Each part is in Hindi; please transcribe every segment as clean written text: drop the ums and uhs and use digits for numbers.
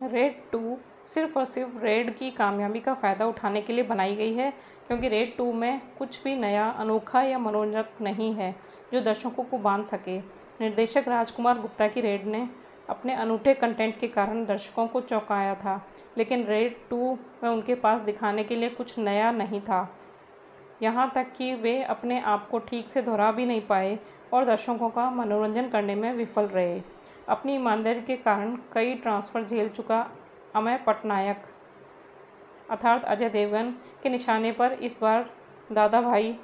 रेड 2 सिर्फ़ और सिर्फ रेड की कामयाबी का फ़ायदा उठाने के लिए बनाई गई है, क्योंकि रेड 2 में कुछ भी नया, अनोखा या मनोरंजक नहीं है जो दर्शकों को बांध सके। निर्देशक राजकुमार गुप्ता की रेड ने अपने अनूठे कंटेंट के कारण दर्शकों को चौंकाया था, लेकिन रेड 2 में उनके पास दिखाने के लिए कुछ नया नहीं था। यहाँ तक कि वे अपने आप को ठीक से दोहरा भी नहीं पाए और दर्शकों का मनोरंजन करने में विफल रहे। अपनी ईमानदारी के कारण कई ट्रांसफ़र झेल चुका अमेय पटनायक अर्थात अजय देवगन के निशाने पर इस बार दादा भाई,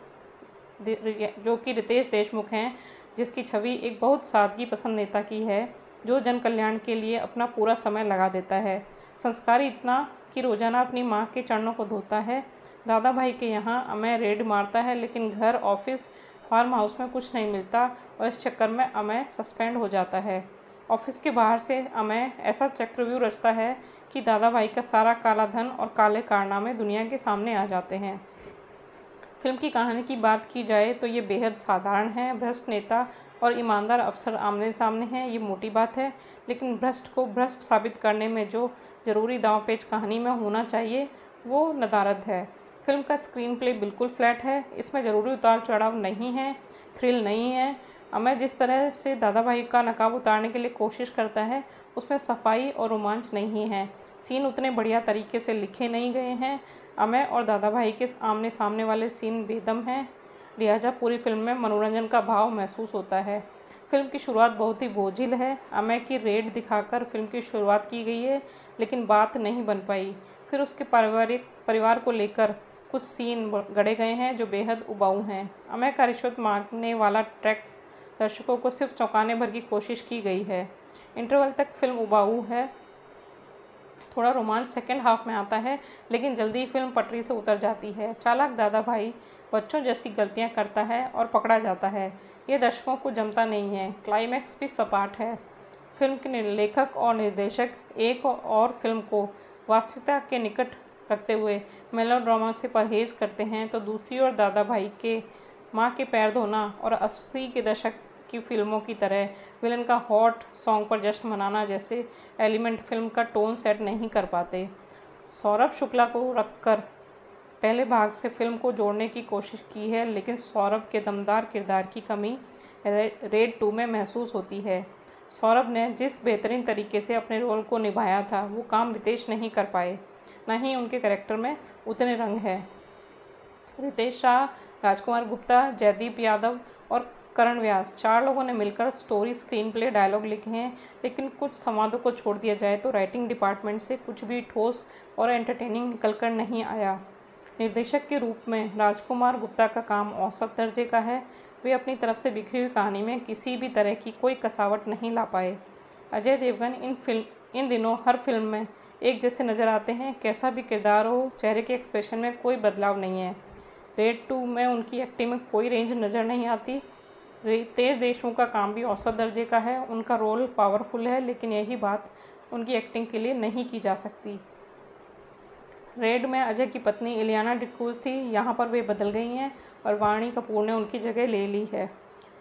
जो कि रितेश देशमुख हैं, जिसकी छवि एक बहुत सादगी पसंद नेता की है जो जन कल्याण के लिए अपना पूरा समय लगा देता है। संस्कारी इतना कि रोज़ाना अपनी माँ के चरणों को धोता है। दादा भाई के यहाँ अमेय रेड मारता है, लेकिन घर, ऑफिस, फार्म हाउस में कुछ नहीं मिलता और इस चक्कर में अमेय सस्पेंड हो जाता है। ऑफिस के बाहर से अमेय ऐसा चक्रव्यूह रचता है कि दादा भाई का सारा काला धन और काले कारनामे दुनिया के सामने आ जाते हैं। फिल्म की कहानी की बात की जाए तो ये बेहद साधारण है। भ्रष्ट नेता और ईमानदार अफसर आमने सामने हैं, ये मोटी बात है, लेकिन भ्रष्ट को भ्रष्ट साबित करने में जो ज़रूरी दांव-पेच कहानी में होना चाहिए वो नदारद है। फिल्म का स्क्रीन प्ले बिल्कुल फ्लैट है, इसमें ज़रूरी उतार चढ़ाव नहीं है, थ्रिल नहीं है। अमेय जिस तरह से दादा भाई का नकाब उतारने के लिए कोशिश करता है, उसमें सफाई और रोमांच नहीं है। सीन उतने बढ़िया तरीके से लिखे नहीं गए हैं। अमेय और दादा भाई के आमने सामने वाले सीन बेदम हैं, लिहाजा पूरी फिल्म में मनोरंजन का भाव महसूस होता है। फिल्म की शुरुआत बहुत ही बोझिल है। अमेय की रेड दिखाकर फिल्म की शुरुआत की गई है, लेकिन बात नहीं बन पाई। फिर उसके परिवार को लेकर कुछ सीन गढ़े गए हैं जो बेहद उबाऊ हैं। अमेय का रिश्वत मांगने वाला ट्रैक दर्शकों को सिर्फ चौंकाने भर की कोशिश की गई है। इंटरवल तक फिल्म उबाऊ है। थोड़ा रोमांच सेकेंड हाफ में आता है, लेकिन जल्दी ही फिल्म पटरी से उतर जाती है। चालाक दादा भाई बच्चों जैसी गलतियां करता है और पकड़ा जाता है। ये दर्शकों को जमता नहीं है। क्लाइमैक्स भी सपाट है। फिल्म के लेखक और निर्देशक एक और फिल्म को वास्तविकता के निकट रखते हुए मेलोड्रामा से परहेज करते हैं, तो दूसरी ओर दादा भाई के माँ के पैर धोना और 80 के दशक की फिल्मों की तरह विलन का हॉट सॉन्ग पर जश्न मनाना जैसे एलिमेंट फिल्म का टोन सेट नहीं कर पाते। सौरभ शुक्ला को रखकर पहले भाग से फिल्म को जोड़ने की कोशिश की है, लेकिन सौरभ के दमदार किरदार की कमी रेड 2 में महसूस होती है। सौरभ ने जिस बेहतरीन तरीके से अपने रोल को निभाया था, वो काम रितेश नहीं कर पाए। न ही उनके कैरेक्टर में उतने रंग हैं। रितेश शाह, राजकुमार गुप्ता, जयदीप यादव और करण व्यास, 4 लोगों ने मिलकर स्टोरी, स्क्रीन प्ले, डायलॉग लिखे हैं, लेकिन कुछ संवादों को छोड़ दिया जाए तो राइटिंग डिपार्टमेंट से कुछ भी ठोस और एंटरटेनिंग निकलकर नहीं आया। निर्देशक के रूप में राजकुमार गुप्ता का काम औसत दर्जे का है। वे अपनी तरफ से बिखरी हुई कहानी में किसी भी तरह की कोई कसावट नहीं ला पाए। अजय देवगन इन दिनों हर फिल्म में एक जैसे नज़र आते हैं। कैसा भी किरदार हो, चेहरे के एक्सप्रेशन में कोई बदलाव नहीं है। रेड 2 में उनकी एक्टिंग में कोई रेंज नज़र नहीं आती। रितेश देशमुख का काम भी औसत दर्जे का है। उनका रोल पावरफुल है, लेकिन यही बात उनकी एक्टिंग के लिए नहीं की जा सकती। रेड में अजय की पत्नी इलियाना डिक्रूज़ थी, यहाँ पर वे बदल गई हैं और वाणी कपूर ने उनकी जगह ले ली है।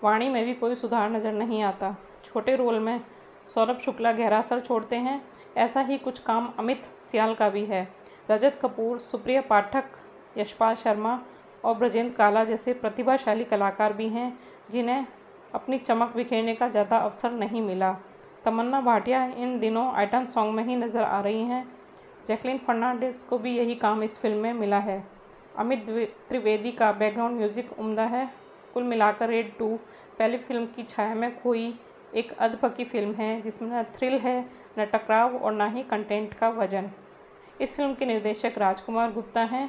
वाणी में भी कोई सुधार नज़र नहीं आता। छोटे रोल में सौरभ शुक्ला गहरा असर छोड़ते हैं। ऐसा ही कुछ काम अमित सियाल का भी है। रजत कपूर, सुप्रिया पाठक, यशपाल शर्मा और ब्रजेंद्र काला जैसे प्रतिभाशाली कलाकार भी हैं, जिन्हें अपनी चमक बिखेरने का ज़्यादा अवसर नहीं मिला। तमन्ना भाटिया इन दिनों आइटम सॉन्ग में ही नज़र आ रही हैं। जैकलीन फर्नांडिस को भी यही काम इस फिल्म में मिला है। अमित त्रिवेदी का बैकग्राउंड म्यूज़िक उम्दा है। कुल मिलाकर रेड 2 पहली फिल्म की छाया में खोई एक अधपकी फिल्म है, जिसमें न थ्रिल है, न टकराव और न ही कंटेंट का वजन। इस फिल्म के निर्देशक राजकुमार गुप्ता हैं।